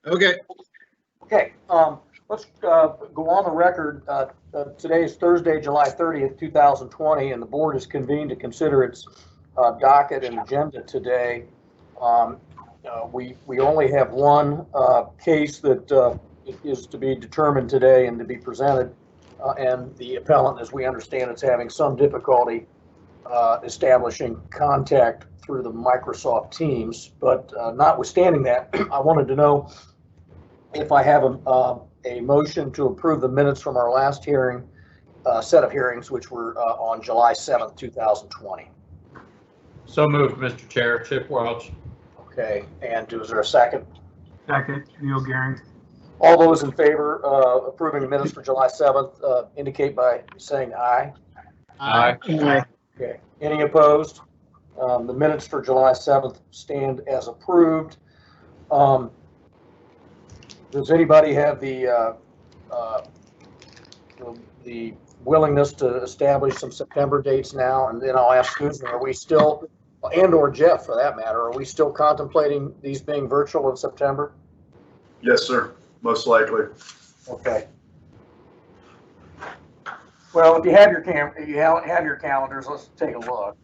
Okay. Okay, let's go on the record. Today is Thursday, July 30th, 2020, and the board is convened to consider its docket and agenda today. We only have one case that is to be determined today and to be presented, and the appellant, as we understand, is having some difficulty establishing contact through the Microsoft Teams. But notwithstanding that, I wanted to know if I have a motion to approve the minutes from our last hearing, set of hearings, which were on July 7th, 2020. So moved, Mr. Chair. Chip Welch. Okay, and is there a second? Second, Neil Gehring. All those in favor of approving the minutes for July 7th indicate by saying aye. Aye. Okay, any opposed? The minutes for July 7th stand as approved. Does anybody have the willingness to establish some September dates now? And then I'll ask Susan, are we still, and or Jeff for that matter, are we still contemplating these being virtual in September? Yes, sir. Most likely. Okay. Well, if you have your have your calendars, let's take a look.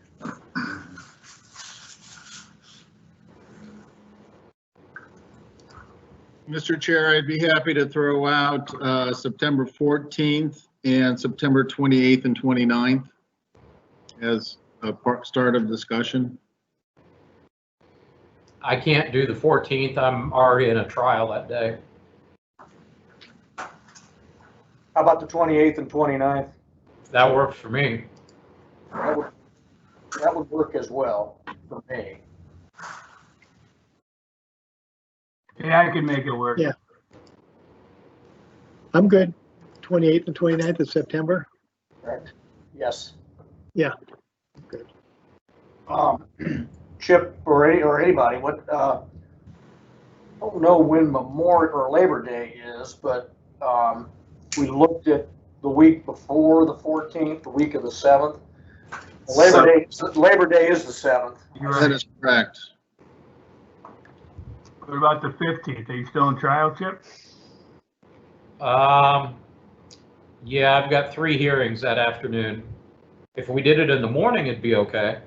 Mr. Chair, I'd be happy to throw out September 14th and September 28th and 29th as a start of discussion. I can't do the 14th. I'm already in a trial that day. How about the 28th and 29th? That works for me. That would work as well for me. Yeah, I can make it work. Yeah. I'm good. 28th and 29th of September. Correct. Yes. Yeah. Good. Chip or anybody, what I don't know when Memorial or Labor Day is, but we looked at the week before the 14th, the week of the 7th. Labor Day is the 7th. You're That right. is correct. What about the 15th? Are you still in trial, Chip? Yeah, I've got 3 hearings that afternoon. If we did it in the morning, it'd be okay.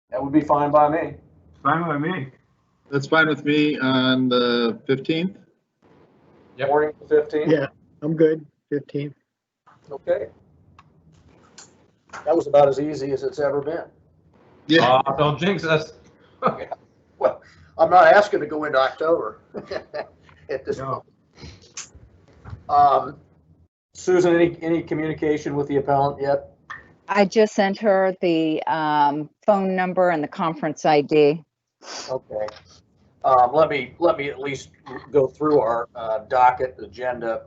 That would be fine by me. Fine with me. That's fine with me on the 15th. Yep. Morning of the 15th? Yeah, I'm good. 15th. Okay. That was about as easy as it's ever been. Yeah. Don't jinx us. Well, I'm not asking to go into October at this No. point. Susan, any communication with the appellant yet? I just sent her the phone number and the conference ID. Okay. Let me at least go through our docket agenda.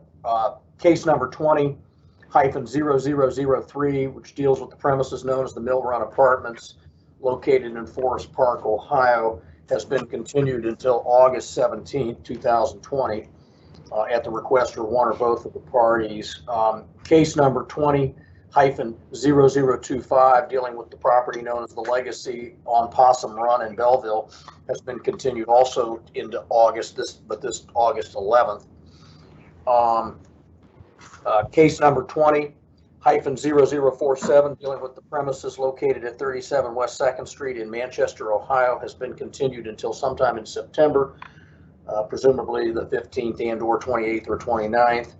Case number 20-0003, which deals with the premises known as the Mill Run Apartments located in Forest Park, Ohio, has been continued until August 17th, 2020, at the request of one or both of the parties. Case number 20-0025, dealing with the property known as the Legacy on Possum Run in Belleville, has been continued also into August, this August 11th. Case number 20-0047, dealing with the premises located at 37 West 2nd Street in Manchester, Ohio, has been continued until sometime in September, presumably the 15th and or 28th or 29th.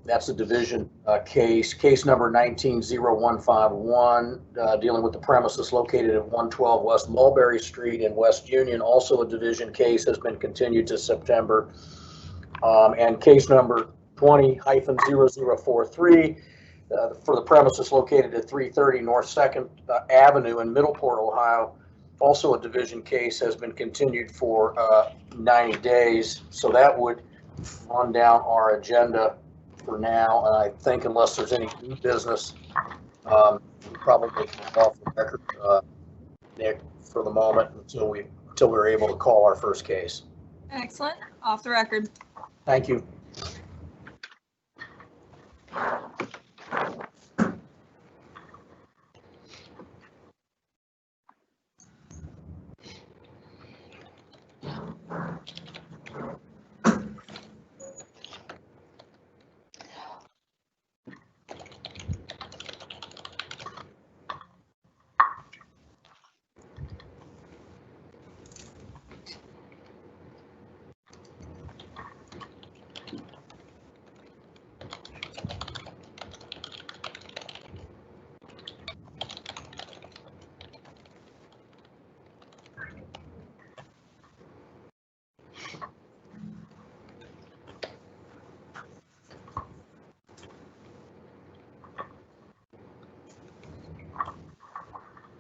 That's a division case. Case number 19-0151, dealing with the premises located at 112 West Mulberry Street in West Union, also a division case, has been continued to September. And case number 20-0043, for the premises located at 330 North 2nd Avenue in Middleport, Ohio, also a division case, has been continued for 90 days. So that would run down our agenda for now. And I think unless there's any new business, probably off the record, Nick, for the moment until we're able to call our first case. Excellent. Off the record. Thank you.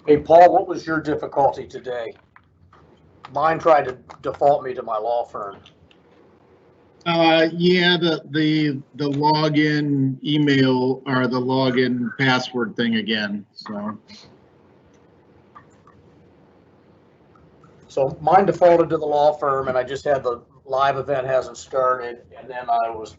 Hey, Paul, what was your difficulty today? Mine tried to default me to my law firm. Yeah, the login email or the login password thing again, so. So mine defaulted to the law firm, and I just had the live event hasn't started, and then I was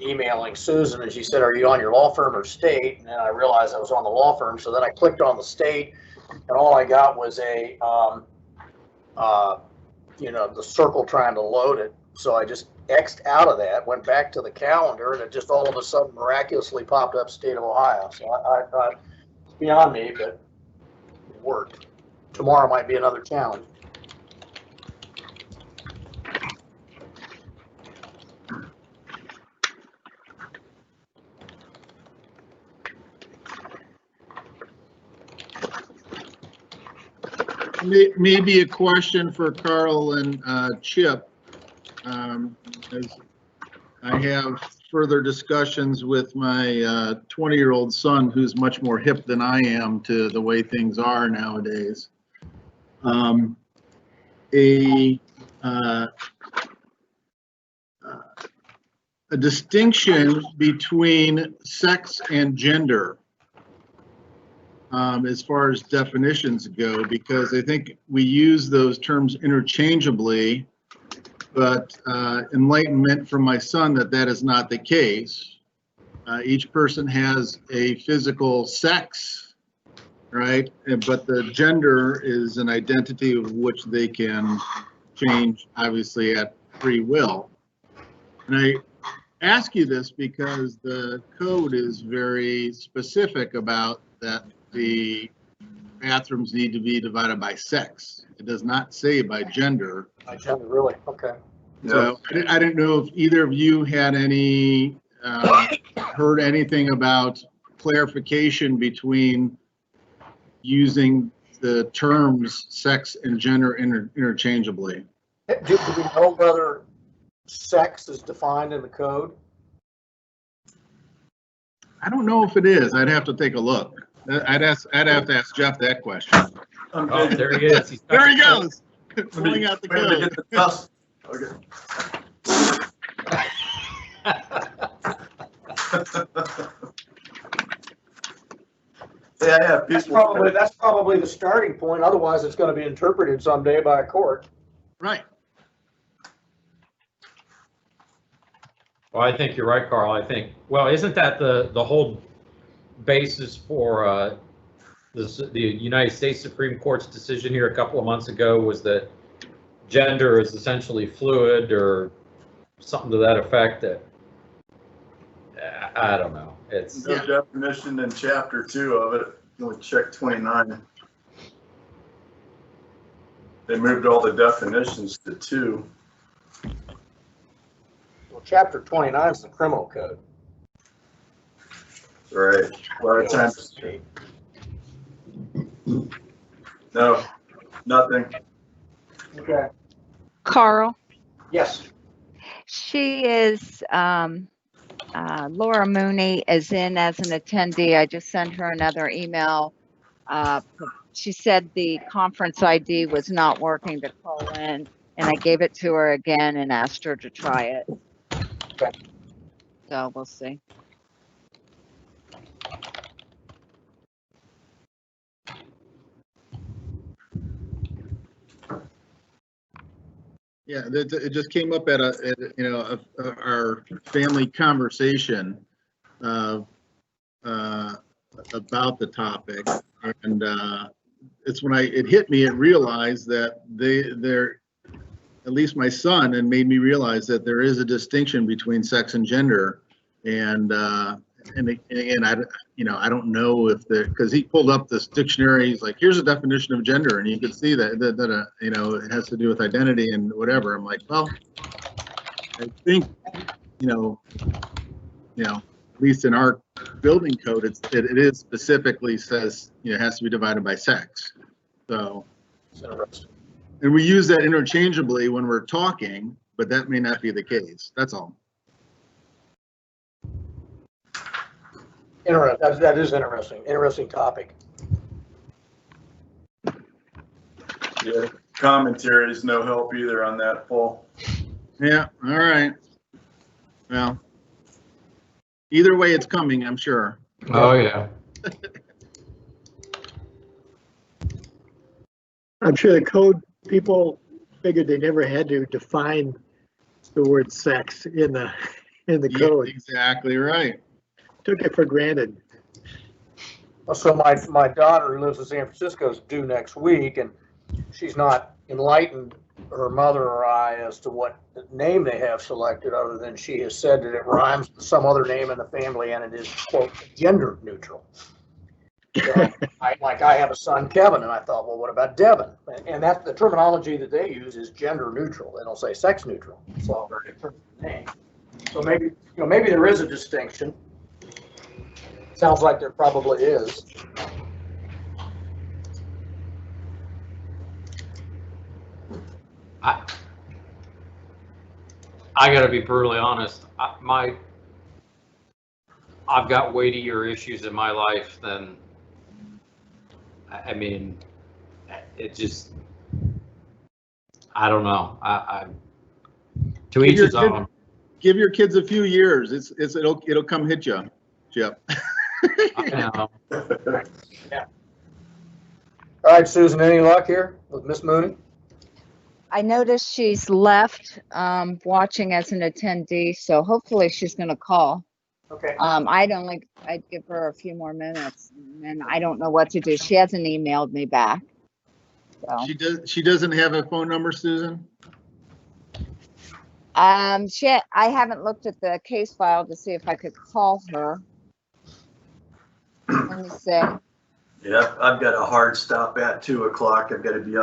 emailing Susan, and she said, "Are you on your law firm or state?" And then I realized I was on the law firm, so then I clicked on the state, and all I got was a, the circle trying to load it. So I just X'd out of that, went back to the calendar, and it just all of a sudden miraculously popped up state of Ohio. So I thought, it's beyond me, but it worked. Tomorrow might be another challenge. Maybe a question for Carl and Chip. As I have further discussions with my 20-year-old son, who's much more hip than I am to the way things are nowadays. A distinction between sex and gender as far as definitions go, because I think we use those terms interchangeably, but enlightenment from my son that is not the case. Each person has a physical sex, right? But the gender is an identity of which they can change, obviously, at free will. And I ask you this because the code is very specific about that the bathrooms need to be divided by sex. It does not say by gender. By gender, really? Okay. So I didn't know if either of you had any, heard anything about clarification between using the terms sex and gender interchangeably. Do we know whether sex is defined in the code? I don't know if it is. I'd have to take a look. I'd have to ask Jeff that question. Oh, there he is. There he goes. Pulling out the code. Okay. Yeah, I have people. That's probably the starting point. Otherwise, it's going to be interpreted someday by a court. Right. Well, I think you're right, Carl. I think, well, isn't that the whole basis for the United States Supreme Court's decision here a couple of months ago was that gender is essentially fluid or something to that effect? That I don't know. It's No definition in chapter 2 of it. We'll check 29. They moved all the definitions to 2. Well, chapter 29 is the criminal code. Right. A lot of times. No, nothing. Okay. Carl, Yes. she is, Laura Mooney is in as an attendee. I just sent her another email. She said the conference ID was not working to call in, and I gave it to her again and asked her to try it. Okay. So we'll see. Yeah, it just came up at our family conversation about the topic, and it's when it hit me and realized that they're, at least my son, and made me realize that there is a distinction between sex and gender, and again, I don't know if because he pulled up this dictionary. He's like, here's a definition of gender, and you could see that it has to do with identity and whatever. I'm like, well, I think at least in our building code, it is specifically says it has to be divided by sex. So, It's interesting. and we use that interchangeably when we're talking, but that may not be the case. That's all. That is interesting. Interesting topic. Yeah, commentary is no help either on that, Paul. Yeah, all right. Well, either way, it's coming, I'm sure. Oh, yeah. I'm sure the code people figured they never had to define the word sex in the Yeah, code. exactly right. Took it for granted. So my daughter who lives in San Francisco is due next week, and she's not enlightened, her mother or I, as to what name they have selected, other than she has said that it rhymes with some other name in the family and it is, quote, gender neutral. So I have a son, Kevin, and I thought, well, what about Devin? And that's the terminology that they use is gender neutral. They don't say sex neutral. So in terms of the name. So maybe there is a distinction. Sounds like there probably is. I gotta be brutally honest. I've got weightier issues in my life than. I mean, it just. I don't know. To each his own. Give your kids a few years. It'll come hit you, Jeff. I know. Yeah. All right, Susan, any luck here with Miss Mooney? I noticed she's left, watching as an attendee, so hopefully she's gonna call. Okay. I'd give her a few more minutes, and I don't know what to do. She hasn't emailed me back. So, She doesn't have a phone number, Susan? I haven't looked at the case file to see if I could call her. Let me see. Yeah, I've got a hard stop at 2 o'clock. I've got to be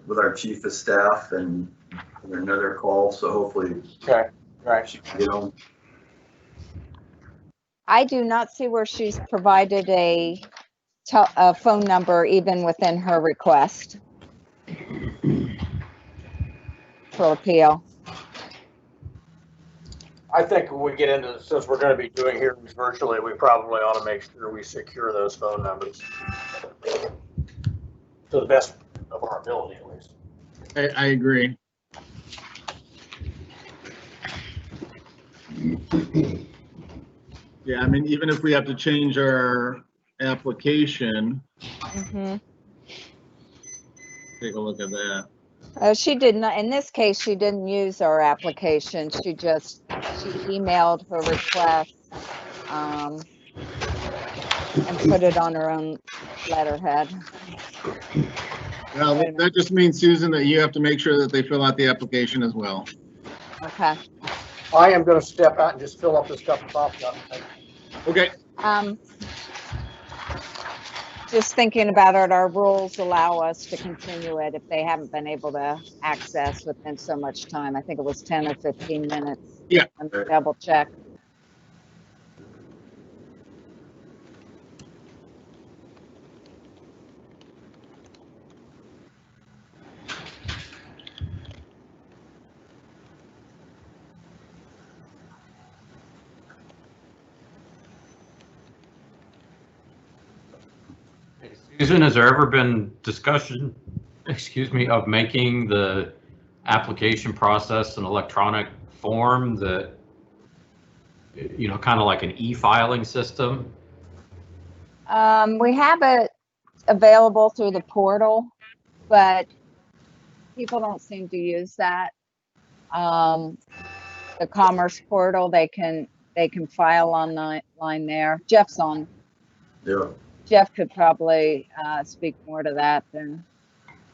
with our chief of staff and another call. So hopefully, Okay. Right. she can get on. I do not see where she's provided a phone number even within her request for appeal. I think when we get into, since we're going to be doing hearings virtually, we probably ought to make sure we secure those phone numbers to the best of our ability, at least. I agree. Yeah, I mean, even if we have to change our application, Mhm. take a look at that. She did not, in this case, she didn't use our application. She emailed her request, and put it on her own letterhead. Well, that just means, Susan, that you have to make sure that they fill out the application as well. Okay. I am going to step out and just fill up this cup of coffee. Okay. Just thinking about it, our rules allow us to continue it if they haven't been able to access within so much time. I think it was 10 or 15 minutes. Yeah. Let me double check. Susan, has there ever been discussion, of making the application process an electronic form that, kind of like an e-filing system? We have it available through the portal, but people don't seem to use that. The Commerce portal, they can file online there. Jeff's on. Yeah. Jeff could probably speak more to that than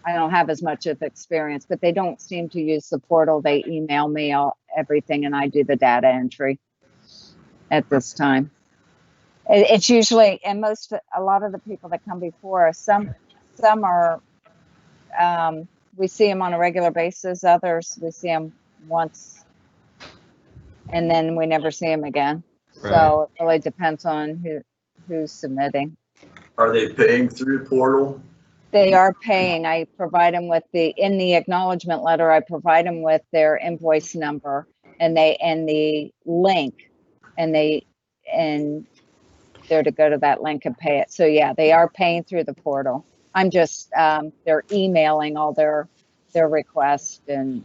I don't have as much of experience, but they don't seem to use the portal. They email me everything and I do the data entry at this time. It's usually, and a lot of the people that come before us, some are, we see them on a regular basis. Others, we see them once and then we never see them again. Right. So it really depends on who's submitting. Are they paying through the portal? They are paying. I provide them with in the acknowledgement letter, I provide them with their invoice number and the link, and they're to go to that link and pay it. So yeah, they are paying through the portal. I'm just, they're emailing all their requests and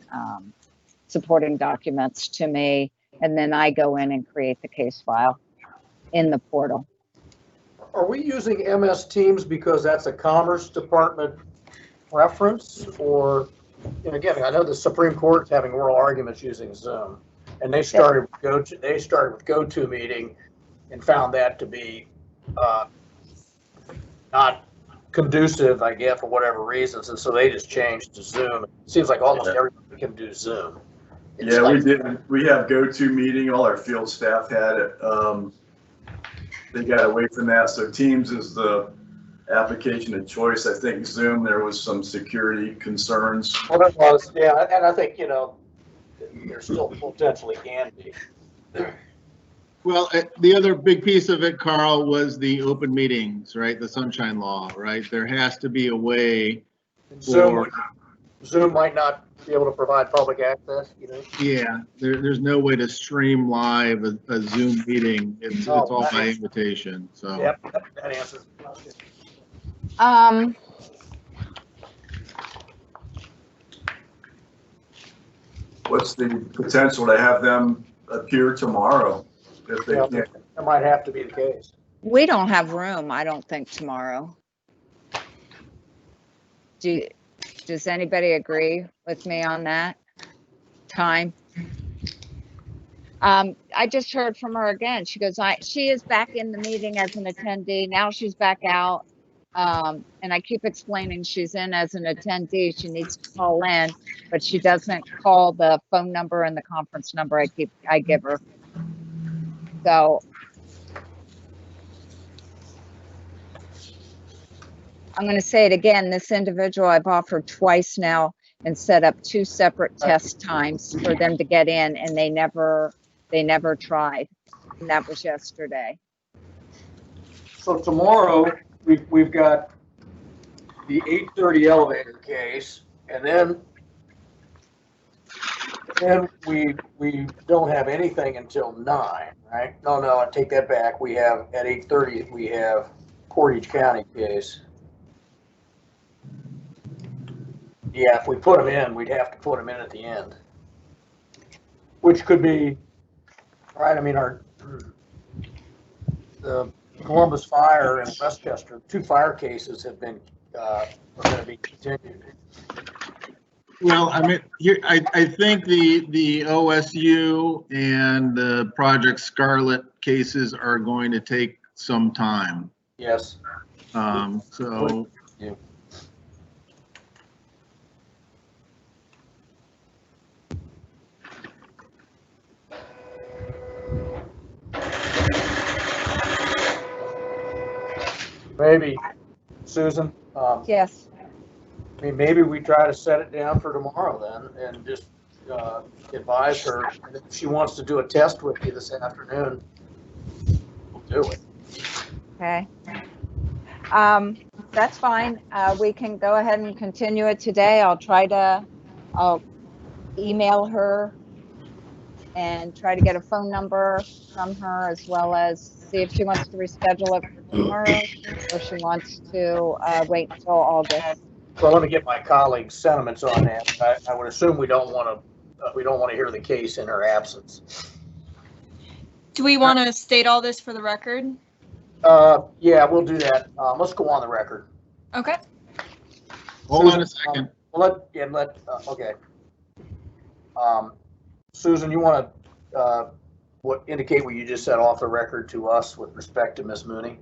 supporting documents to me. And then I go in and create the case file in the portal. Are we using MS Teams because that's a Commerce Department preference? Or, and again, I know the Supreme Court is having oral arguments using Zoom, and they started with GoToMeeting and found that to be not conducive, I guess, for whatever reasons, and so they just changed to Zoom. It seems like almost everybody can do Zoom. It's Yeah, like, we did. We have GoToMeeting. All our field staff had it. They got away from that. So Teams is the application of choice. I think Zoom, there was some security concerns. Well, it was, yeah, and I think, there still potentially can be. Well, the other big piece of it, Carl, was the open meetings, right? The sunshine law, right? There has to be a way for, Zoom might not be able to provide public access, yeah, there's no way to stream live a Zoom meeting. It's all by invitation, so. Yep, that answers. What's the potential to have them appear tomorrow if they can't? That might have to be the case. We don't have room, I don't think, tomorrow. Does anybody agree with me on that time? I just heard from her again. She goes, she is back in the meeting as an attendee. Now she's back out. And I keep explaining she's in as an attendee. She needs to call in, but she doesn't call the phone number and the conference number I give her. So I'm going to say it again. This individual I've offered twice now and set up 2 separate test times for them to get in, and they never tried. And that was yesterday. So tomorrow we've got the 8:30 elevator case, and then we don't have anything until 9, right? No, I take that back. We have at 8:30 we have Portage County case. Yeah, if we put them in, we'd have to put them in at the end, which could be, right? I mean, the Columbus Fire and Westchester, 2 fire cases have been are going to be continued. Well, I mean, I think the OSU and the Project Scarlet cases are going to take some time. Yes. So. Yeah. Maybe, Susan. Yes. I mean, maybe we try to set it down for tomorrow then, and just advise her. And if she wants to do a test with you this afternoon, we'll do it. Okay. That's fine. We can go ahead and continue it today. I'll email her and try to get a phone number from her, as well as see if she wants to reschedule it for tomorrow or she wants to wait until August. Well, let me get my colleagues' sentiments on that. I would assume we don't want to hear the case in her absence. Do we want to state all this for the record? Yeah, we'll do that. Let's go on the record. Okay. Hold on a second. Okay. Susan, you want to indicate what you just said off the record to us with respect to Ms. Mooney?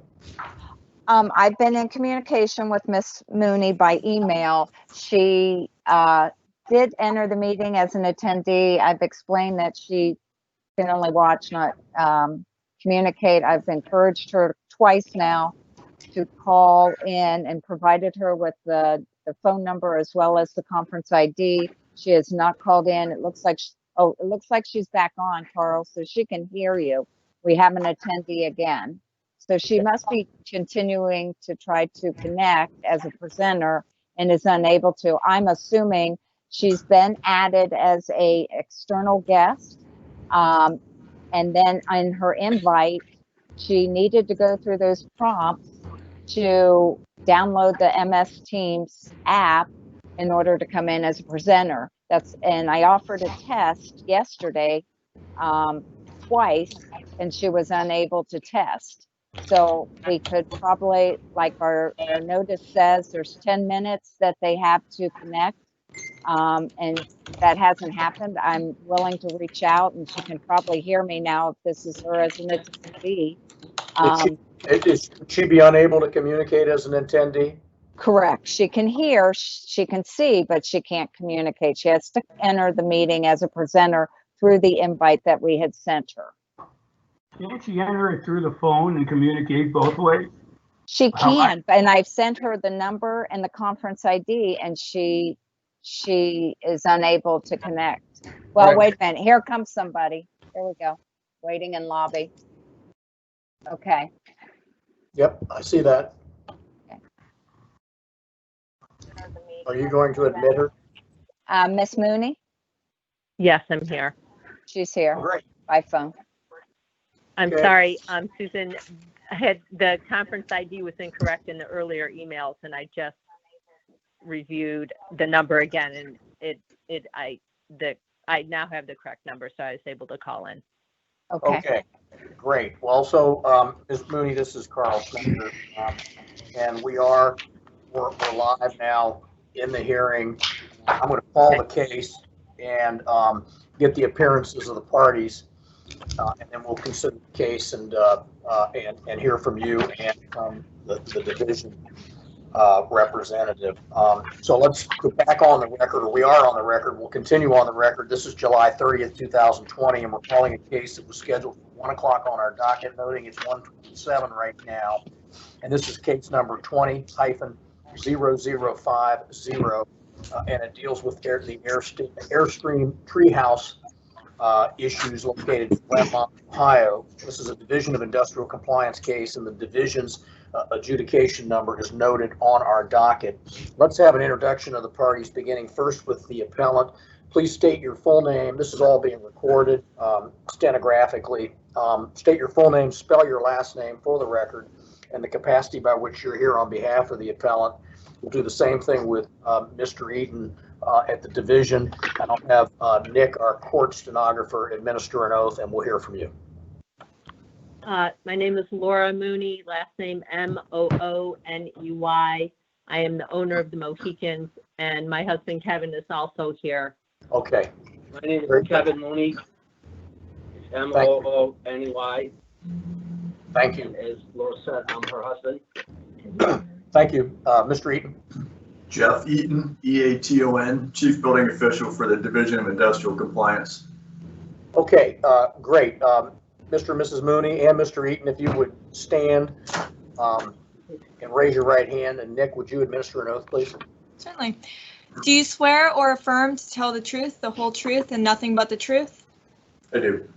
I've been in communication with Ms. Mooney by email. She did enter the meeting as an attendee. I've explained that she can only watch, not communicate. I've encouraged her twice now to call in and provided her with the phone number as well as the conference ID. She has not called in. It looks like she's back on, Charles, so she can hear you. We have an attendee again. So she must be continuing to try to connect as a presenter and is unable to. I'm assuming she's been added as a external guest. And then in her invite, she needed to go through those prompts to download the MS Teams app in order to come in as a presenter. And I offered a test yesterday, twice, and she was unable to test. So we could probably, like our notice says, there's 10 minutes that they have to connect. And that hasn't happened. I'm willing to reach out, and she can probably hear me now if this is her as an attendee. Should she be unable to communicate as an attendee? Correct. She can hear, she can see, but she can't communicate. She has to enter the meeting as a presenter through the invite that we had sent her. Can't she enter it through the phone and communicate both ways? She can, and I've sent her the number and the conference ID, and she is unable to connect. Well, Right. wait a minute. Here comes somebody. Here we go. Waiting in lobby. Okay. Yep, I see that. Are you going to admit her? Miss Mooney, Yes, I'm here. she's here Great. by phone. I'm Okay. sorry, Susan, the conference ID was incorrect in the earlier emails, and I just reviewed the number again, and I now have the correct number, so I was able to call in. Okay. Okay, great. Well, so, Ms. Mooney, this is Carl Schneider, and we're live now in the hearing. I'm going to call the case and get the appearances of the parties, and then we'll consider the case and hear from you and the division representative. So let's go back on the record, or we are on the record. We'll continue on the record. This is July 30th, 2020, and we're calling a case that was scheduled for 1 o'clock on our docket, noting it's 1:27 right now. And this is case number 20-0050, and it deals with the Airstream Treehouse issues located in Glenmont, Ohio. This is a Division of Industrial Compliance case, and the division's adjudication number is noted on our docket. Let's have an introduction of the parties, beginning first with the appellant. Please state your full name. This is all being recorded stenographically. State your full name, spell your last name for the record, and the capacity by which you're here on behalf of the appellant. We'll do the same thing with Mr. Eaton at the division, and I'll have Nick, our court stenographer, administer an oath, and we'll hear from you. My name is Laura Mooney, last name Mooney. I am the owner of the Mohicans, and my husband Kevin is also here. Okay. My name is Kevin Mooney. It's Mooney. Thank you. As Laura said, I'm her husband. Thank you. Mr. Eaton. Jeff Eaton, EATON, Chief Building Official for the Division of Industrial Compliance. Okay, great. Mr. and Mrs. Mooney and Mr. Eaton, if you would stand and raise your right hand. And Nick, would you administer an oath, please? Certainly. Do you swear or affirm to tell the truth, the whole truth, and nothing but the truth? I do.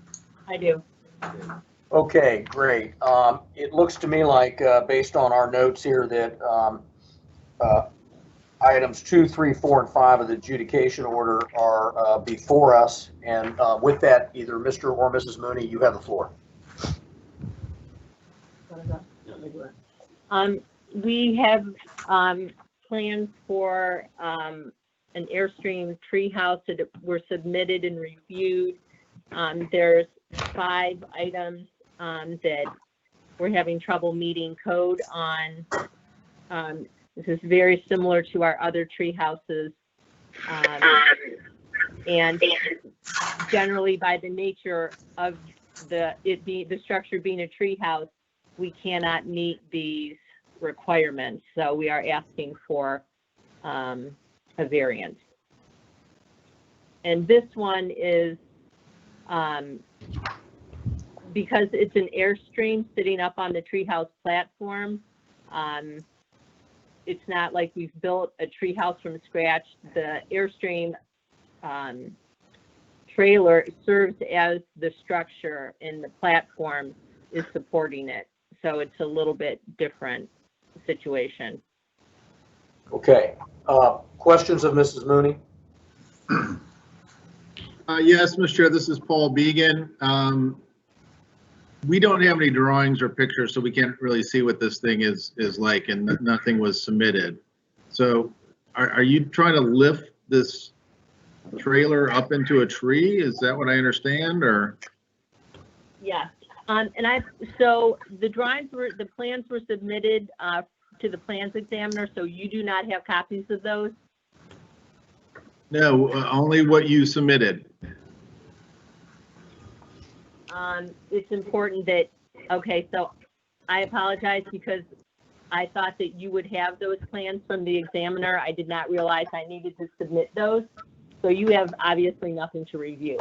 I do. Okay, great. It looks to me like, based on our notes here, that items 2, 3, 4, and 5 of the adjudication order are before us. And with that, either Mr. or Mrs. Mooney, you have the floor. We have plans for an Airstream treehouse that were submitted and reviewed. There's 5 items that we're having trouble meeting code on. This is very similar to our other tree houses. And generally, by the nature of the structure being a tree house, we cannot meet these requirements. So we are asking for a variance. And this one is because it's an Airstream sitting up on the treehouse platform. It's not like we've built a treehouse from scratch. The Airstream trailer serves as the structure, and the platform is supporting it. So it's a little bit different situation. Okay. Questions of Mrs. Mooney? Yes, Mr. Chair, this is Paul Began. we don't have any drawings or pictures, so we can't really see what this thing is like, and nothing was submitted. So are you trying to lift this trailer up into a tree? Is that what I understand, or? Yes, so the plans were submitted, to the plans examiner, so you do not have copies of those? No, only what you submitted. It's important that, okay, so I apologize because I thought that you would have those plans from the examiner. I did not realize I needed to submit those. So you have obviously nothing to review.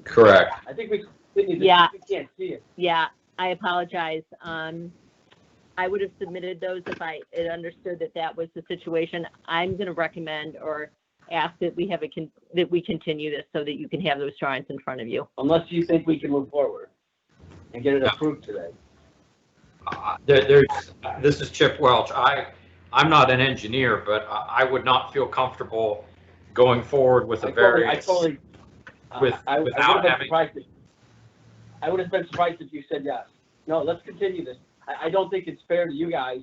Correct. I think we continue. Yeah. We can't see it. Yeah, I apologize. I would have submitted those if I had understood that that was the situation. I'm going to recommend or ask that we have that we continue this so that you can have those drawings in front of you. Unless you think we can move forward and get it approved today. This is Chip Welch. I'm not an engineer, but I would not feel comfortable going forward with a variance. I would have been surprised if you said yes. No, let's continue this. I don't think it's fair to you guys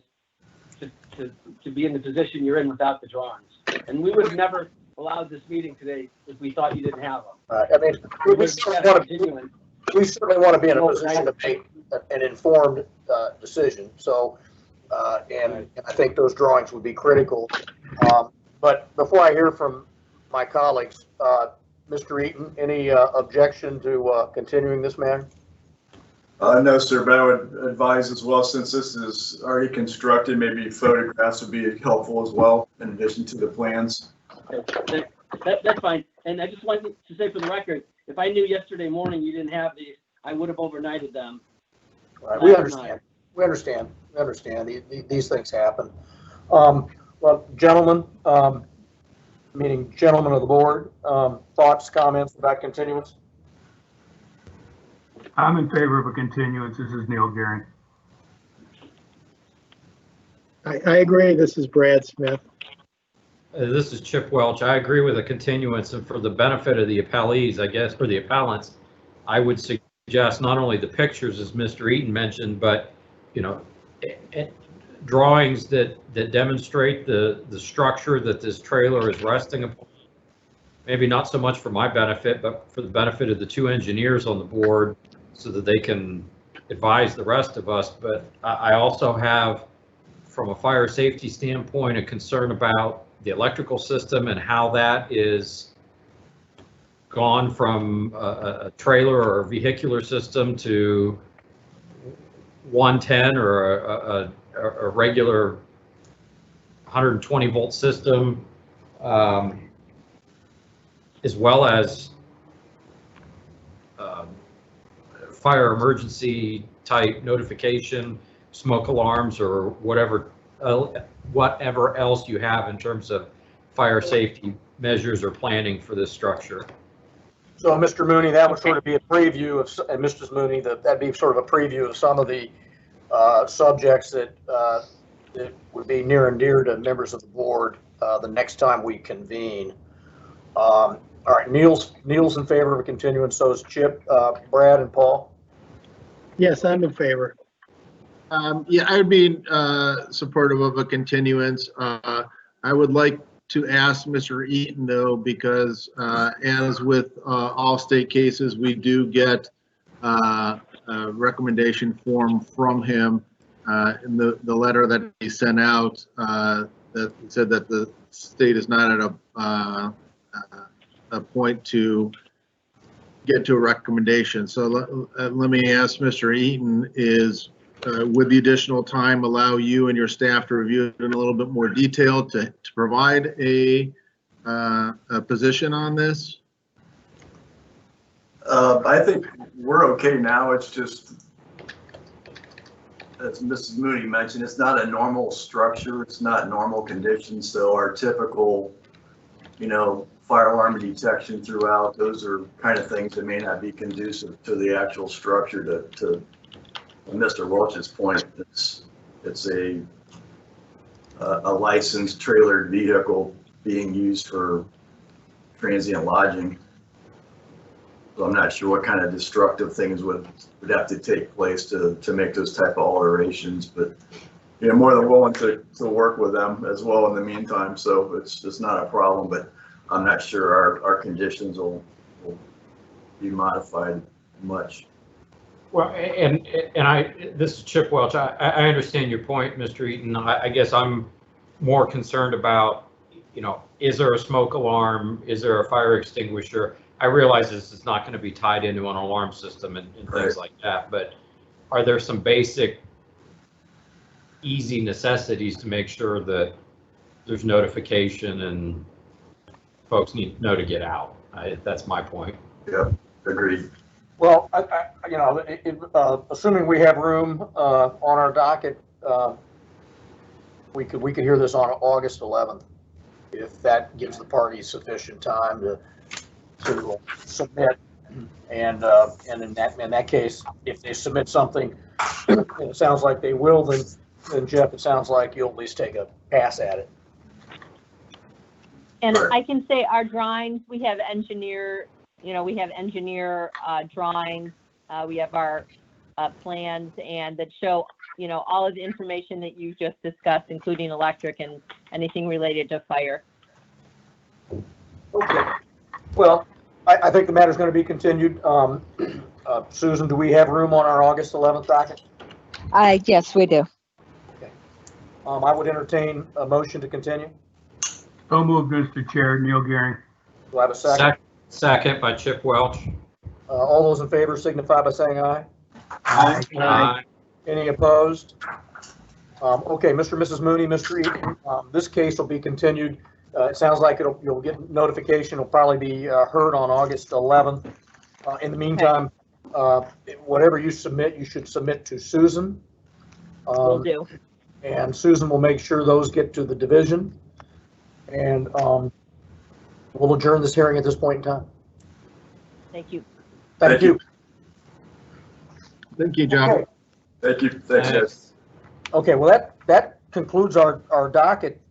to be in the position you're in without the drawings. And we would have never allowed this meeting today if we thought you didn't have them. I mean, we certainly want to be in a position to make an informed decision. So, and I think those drawings would be critical. But before I hear from my colleagues, Mr. Eaton, any objection to continuing this matter? No, sir, but I would advise as well, since this is already constructed, maybe photographs would be helpful as well, in addition to the plans. Okay, that's fine. And I just wanted to say for the record, if I knew yesterday morning you didn't have these, I would have overnighted them. Right, we understand. We understand. We understand. These things happen. Well, gentlemen, meaning gentlemen of the board, thoughts, comments about continuance? I'm in favor of a continuance. This is Neil Gehring. I agree. This is Brad Smith. This is Chip Welch. I agree with a continuance, and for the benefit of the appellees, I guess, or the appellants, I would suggest not only the pictures, as Mr. Eaton mentioned, but, you know, drawings that demonstrate the structure that this trailer is resting upon. Maybe not so much for my benefit, but for the benefit of the two engineers on the board, so that they can advise the rest of us. But I also have, from a fire safety standpoint, a concern about the electrical system and how that is gone from a trailer or a vehicular system to 110 or a regular 120 volt system, as well as fire emergency type notification, smoke alarms, or whatever else you have in terms of fire safety measures or planning for this structure. So, Mr. Mooney, that would sort of be a preview of, and Mrs. Mooney, that'd be sort of a preview of some of the subjects that would be near and dear to members of the board the next time we convene. All right, Neil's in favor of a continuance. So is Chip, Brad, and Paul. Yes, I'm in favor. Yeah, I would be supportive of a continuance. I would like to ask Mr. Eaton, though, because as with all state cases, we do get a recommendation form from him in the letter that he sent out that said that the state is not at a point to get to a recommendation. So let me ask Mr. Eaton, would the additional time allow you and your staff to review it in a little bit more detail to provide a position on this? I think we're okay now. It's just, as Mrs. Mooney mentioned, it's not a normal structure. It's not normal conditions. So our typical, fire alarm detection throughout, those are kind of things that may not be conducive to the actual structure. To Mr. Welch's point, it's a licensed trailered vehicle being used for transient lodging. So I'm not sure what kind of destructive things would have to take place to make those type of alterations, but more than willing to work with them as well in the meantime. So it's not a problem, but I'm not sure our conditions will be modified much. Well, and this is Chip Welch. I understand your point, Mr. Eaton. I guess I'm more concerned about, is there a smoke alarm? Is there a fire extinguisher? I realize this is not going to be tied into an alarm system and things like that, but are there some basic, easy necessities to make sure that there's notification and folks know to get out? That's my point. Yeah, agreed. Well, assuming we have room on our docket, we could hear this on August 11th, if that gives the parties sufficient time to submit. And in that case, if they submit something, and it sounds like they will, then Jeff, it sounds like you'll at least take a pass at it. And I can say our drawings, we have engineer drawings, we have our plans, and that show, all of the information that you just discussed, including electric and anything related to fire. Okay. Well, I think the matter's going to be continued. Susan, do we have room on our August 11th docket? Yes, we do. Okay. I would entertain a motion to continue. So moved, Mr. Chair. Neil Gehring. Do I have a second? Second by Chip Welch. All those in favor signify by saying aye. Aye. Any opposed? Okay, Mr. and Mrs. Mooney, Mr. Eaton, this case will be continued. It sounds like you'll get notification. It'll probably be heard on August 11th. In the meantime, whatever you submit, you should submit to Susan. Will do. And Susan will make sure those get to the division. And we'll adjourn this hearing at this point in time. Thank you. Thank you. Thank you, John. Okay. Thank you. Thanks, guys. Okay, well, that concludes our docket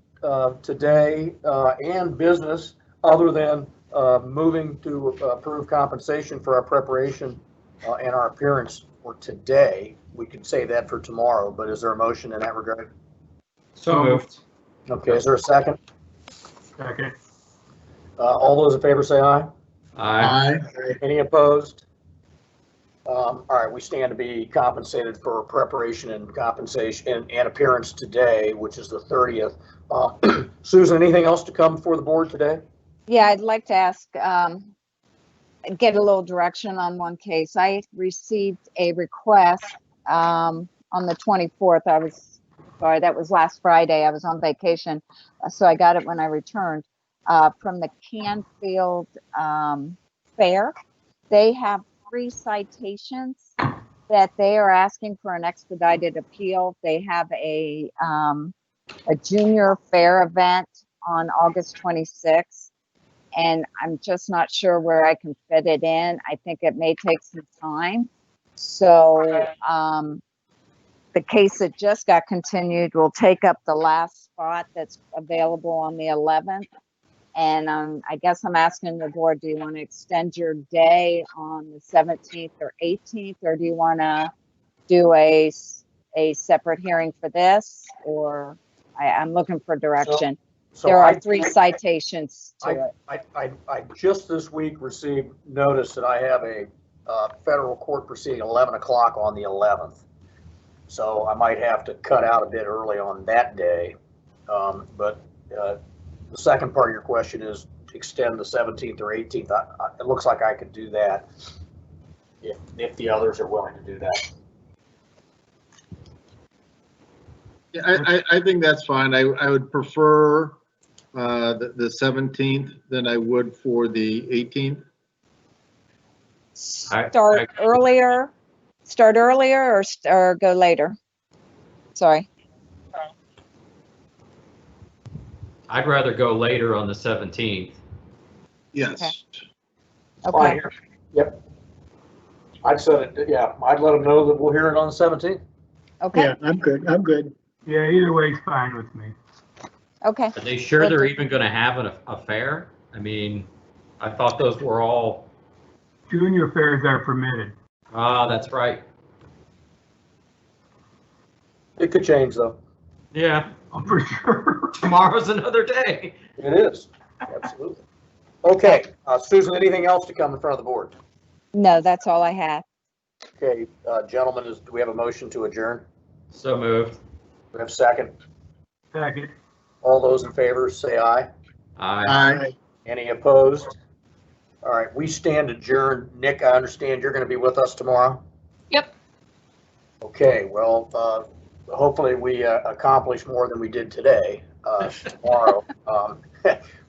today and business, other than moving to approve compensation for our preparation and our appearance for today. We could save that for tomorrow, but is there a motion in that regard? So moved. Okay, is there a second? Second. All those in favor say aye. Aye. Any opposed? All right, we stand to be compensated for preparation and compensation and appearance today, which is the 30th. Susan, anything else to come before the board today? Yeah, I'd like to ask, get a little direction on one case. I received a request on the 24th. That was last Friday. I was on vacation, so I got it when I returned, from the Canfield Fair. They have 3 citations that they are asking for an expedited appeal. They have a junior fair event on August 26th, and I'm just not sure where I can fit it in. I think it may take some time. So the case that just got continued will take up the last spot that's available on the 11th. And I guess I'm asking the board, do you want to extend your day on the 17th or 18th, or do you want to do a separate hearing for this? Or I'm looking for direction. So there are 3 citations to it. I just this week received notice that I have a federal court proceeding 11 o'clock on the 11th. So I might have to cut out a bit early on that day. But the second part of your question is extend the 17th or 18th. It looks like I could do that if the others are willing to do that. Yeah, I think that's fine. I would prefer the 17th than I would for the 18th. Start earlier or go later? Sorry. I'd rather go later on the 17th. Yes. Okay. Fine. Yep. I'd set it, yeah, I'd let them know that we'll hear it on the 17th. Okay. Yeah, I'm good. Yeah, either way is fine with me. Okay. Are they sure they're even going to have a fair? I mean, I thought those were all junior fairs are permitted. Ah, that's right. It could change though. Yeah, Oh, for sure. tomorrow's another day. It is, absolutely. Okay, Susan, anything else to come in front of the board? No, that's all I have. Okay, gentlemen, do we have a motion to adjourn? So moved. Do we have a second? Second. All those in favor, say aye. Aye. Aye. Any opposed? All right, we stand adjourned. Nick, I understand you're going to be with us tomorrow? Yep. Okay, well, hopefully we accomplish more than we did today, tomorrow.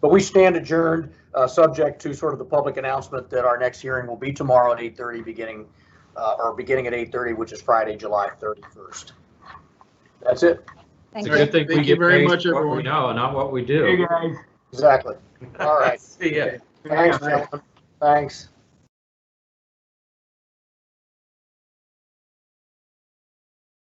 But we stand adjourned, subject to sort of the public announcement that our next hearing will be tomorrow at 8:30, beginning at 8:30, which is Friday, July 31st. That's it. Thank It's a you. good thing we Thank you get very paid much, for what we everyone. know, not what we Hey, do. guys. Exactly. All right. See ya. Thanks, gentlemen. Thanks.